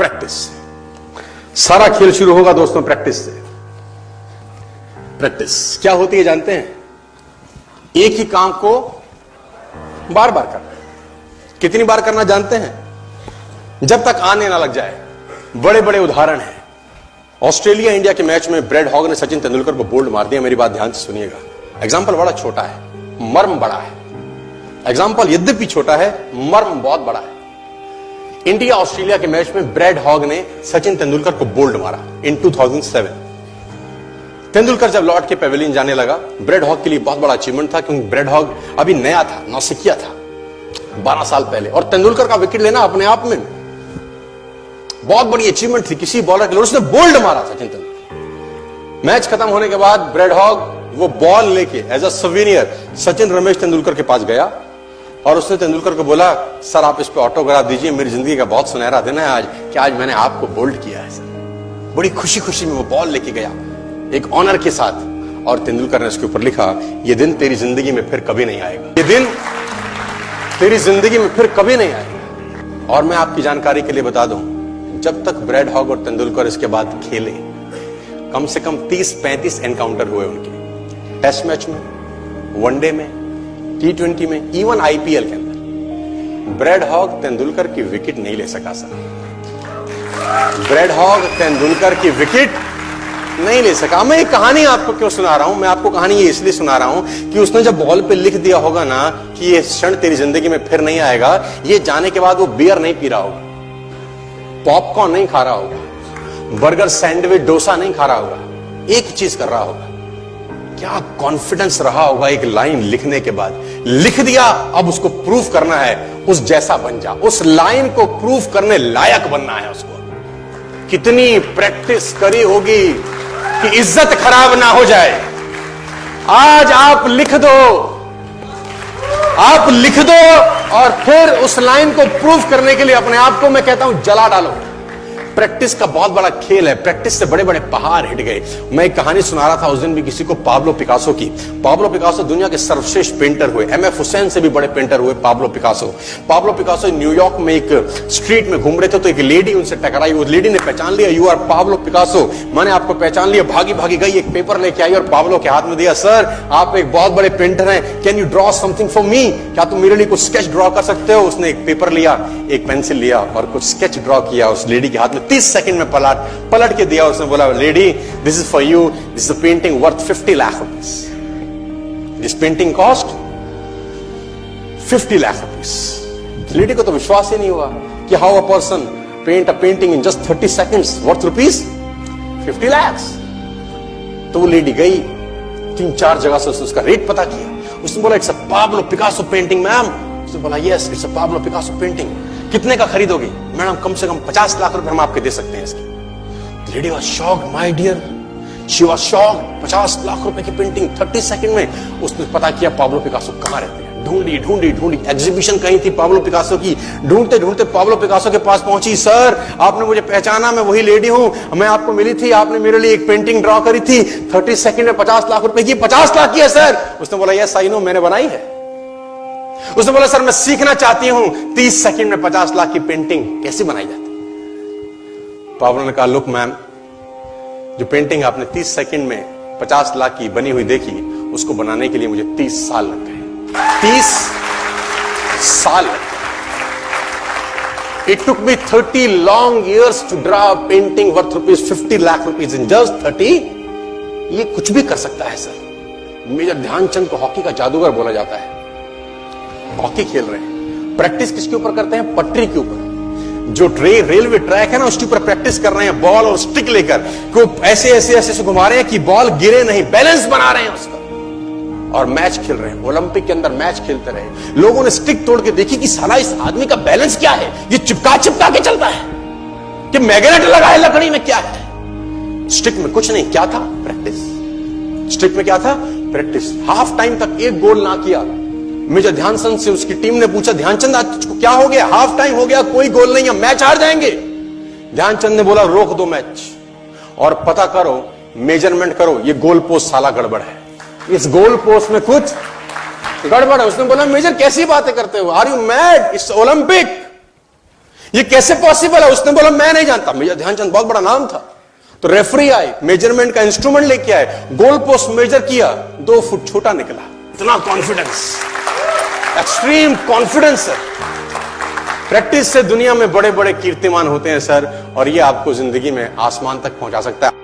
Practice. सारा खेल शुरू होगा दोस्तों प्रैक्टिस से। प्रैक्टिस क्या होती है जानते हैं? एक ही काम को बार बार करना। कितनी बार करना जानते हैं? जब तक आने ना लग जाए। बड़े बड़े उदाहरण हैं। ऑस्ट्रेलिया इंडिया के मैच में ब्रैड हॉग ने सचिन तेंदुलकर को बोल्ड मार दिया। मेरी बात ध्यान से सुनिएगा। एग्जाम्पल बड़ा छोटा है, मर्म बड़ा है। एग्जाम्पल यद्यपि छोटा है, मर्म बहुत बड़ा है। इंडिया ऑस्ट्रेलिया के मैच में ब्रैड हॉग ने सचिन तेंदुलकर को बोल्ड मारा इन 2007। तेंदुलकर जब लौट के पेविलियन जाने लगा, ब्रैड हॉग के लिए बहुत बड़ा अचीवमेंट था, क्योंकि ब्रैड हॉग अभी नया था, नौसिखिया था 12 साल पहले, और तेंदुलकर का विकेट लेना अपने आप में बहुत बड़ी अचीवमेंट थी किसी बॉलर के लिए। उसने बोल्ड मारा सचिन तेंदुलकर। मैच खत्म होने के बाद ब्रैड हॉग वो बॉल लेके as a souvenir Sachin Ramesh Tendulkar के पास गया और उसने तेंदुलकर को बोला, सर आप इस पे ऑटोग्राफ दीजिए, मेरी जिंदगी का बहुत सुनहरा दिन है आज कि आज मैंने आपको बोल्ड किया है सर। बड़ी खुशी खुशी में वो बॉल लेके गया एक ऑनर के साथ, और तेंदुलकर ने उसके ऊपर लिखा, ये दिन तेरी जिंदगी में फिर कभी नहीं आएगा, ये दिन तेरी जिंदगी में फिर कभी नहीं आएगा। और मैं आपकी जानकारी के लिए बता दूं, जब तक ब्रैड हॉग और तेंदुलकर इसके बाद खेले, कम से कम 30-35 एनकाउंटर हुए उनके, टेस्ट मैच में, वनडे में, T20 में, इवन आईपीएल के अंदर। ब्रैड हॉग तेंदुलकर की विकेट नहीं ले सका सर। ब्रैड हॉग तेंदुलकर की विकेट नहीं ले सका। मैं ये कहानी आपको क्यों सुना रहा हूं? मैं आपको कहानी ये इसलिए सुना रहा हूं कि उसने जब बॉल पे लिख दिया होगा ना कि ये क्षण तेरी जिंदगी में फिर नहीं आएगा, ये जाने के बाद वो बियर नहीं पी रहा होगा, पॉपकॉर्न नहीं खा रहा होगा, बर्गर सैंडविच डोसा नहीं खा रहा होगा, एक चीज कर रहा होगा। क्या कॉन्फिडेंस रहा होगा एक लाइन लिखने के बाद। लिख दिया, अब उसको प्रूफ करना है, उस जैसा बन जा। उस लाइन को प्रूफ करने लायक बनना है उसको। कितनी प्रैक्टिस करी होगी कि इज्जत खराब ना हो जाए। आज आप लिख दो, आप लिख दो, और फिर उस लाइन को प्रूफ करने के लिए अपने आप को मैं कहता हूं जला डालो। प्रैक्टिस का बहुत बड़ा खेल है। प्रैक्टिस से बड़े बड़े पहाड़ हिट गए। मैं एक कहानी सुना रहा था उस दिन भी किसी को, पाब्लो पिकासो की। पाब्लो पिकासो दुनिया के सर्वश्रेष्ठ पेंटर हुए, एमएफ हुसैन से भी बड़े पेंटर हुए Pablo Picasso. Pablo Picasso New York में एक स्ट्रीट में घूम रहे थे, तो एक लेडी उनसे टकराई। उस लेडी ने पहचान लिया, यू आर पाब्लो पिकासो, मैंने आपको पहचान लिया। भागी भागी गई, एक पेपर लेके आई और पाब्लो के हाथ में दिया, सर आप एक बहुत बड़े पेंटर हैं, can you draw something for me? क्या तुम मेरे लिए कुछ स्केच ड्रॉ कर सकते हो? उसने एक पेपर लिया, एक पेंसिल लिया और कुछ स्केच ड्रॉ किया उस लेडी के हाथ में। 30 सेकंड में पलट के दिया। उसने बोला, lady this is for you, this is a painting worth 50 lakh rupees. This painting cost 50 lakh rupees. Lady को तो विश्वास ही नहीं हुआ कि how a person paint a painting in just 30 seconds worth rupees 50 lakh. तो वो लेडी गई, 3-4 जगह से उसका रेट पता किया। उसने बोला, it's a Pablo Picasso painting ma'am. उसने बोला, yes it's a Pablo Picasso painting. कितने का खरीदोगी? मैडम कम से कम 50 लाख रुपए हम आपके दे सकते हैं इसकी। Lady was shocked, my dear, she was shocked. 50 lakh रुपए की पेंटिंग 30 सेकंड में। उसने पता किया पाब्लो पिकासो कहां रहते हैं। ढूंढी ढूंढी ढूंढी, एग्जीबिशन कहीं थी पाब्लो पिकासो की। ढूंढते ढूंढते पाब्लो पिकासो के पास पहुंची। सर आपने मुझे पहचाना, मैं वही लेडी हूं, मैं आपको मिली थी, आपने मेरे लिए एक पेंटिंग ड्रॉ करी थी 30 सेकंड में 50 लाख रुपए की। 50 लाख की है सर? उसने बोला, यस आई नो, मैंने बनाई है। उसने बोला, सर मैं सीखना चाहती हूं 30 सेकंड में 50 लाख की पेंटिंग कैसे बनाई जाती। पाब्लो ने कहा, लुक मैम, जो पेंटिंग आपने 30 सेकंड में 50 लाख की बनी हुई देखी, उसको बनाने के लिए मुझे 30 साल लग गए। 30 साल लग गए। It took me 30 long years to draw a painting worth rupees 50 lakh rupees in just 30। ये कुछ भी कर सकता है सर। मेजर ध्यानचंद को हॉकी का जादूगर बोला जाता है। हॉकी खेल रहे हैं, प्रैक्टिस किसके ऊपर करते हैं? पटरी के ऊपर। जो रेलवे ट्रैक है ना, उसके ऊपर प्रैक्टिस कर रहे हैं, बॉल और स्टिक लेकर को ऐसे ऐसे ऐसे से घुमा रहे हैं कि बॉल गिरे नहीं, बैलेंस बना रहे हैं उसका, और मैच खेल रहे हैं। ओलंपिक के अंदर मैच खेलते रहे। लोगों ने स्टिक तोड़ के देखी कि साला इस आदमी का बैलेंस क्या है, ये चिपका चिपका के चलता है कि मैग्नेट लगा है लकड़ी में, क्या है? स्टिक में कुछ नहीं, क्या था? प्रैक्टिस। स्टिक में क्या था? प्रैक्टिस। हाफ टाइम तक एक गोल ना किया। मेजर ध्यानचंद से उसकी टीम ने पूछा, ध्यानचंद आज तुझको क्या हो गया? हाफ टाइम हो गया, कोई गोल नहीं है, मैच हार जाएंगे। ध्यानचंद ने बोला, रोक दो मैच और पता करो, मेजरमेंट करो, ये गोल पोस्ट साला गड़बड़ है, इस गोल पोस्ट में कुछ गड़बड़ है। उसने बोला, मेजर कैसी बातें करते हो? Are you mad? It's Olympic, ये कैसे पॉसिबल है? उसने बोला मैं नहीं जानता। मेजर ध्यानचंद बहुत बड़ा नाम था। तो रेफरी आए, मेजरमेंट का इंस्ट्रूमेंट लेके आए, गोल पोस्ट मेजर किया, 2 फुट छोटा निकला। इतना confidence, extreme confidence sir. Practice से दुनिया में बड़े बड़े कीर्तिमान होते हैं सर, और ये आपको जिंदगी में आसमान तक पहुंचा सकता है।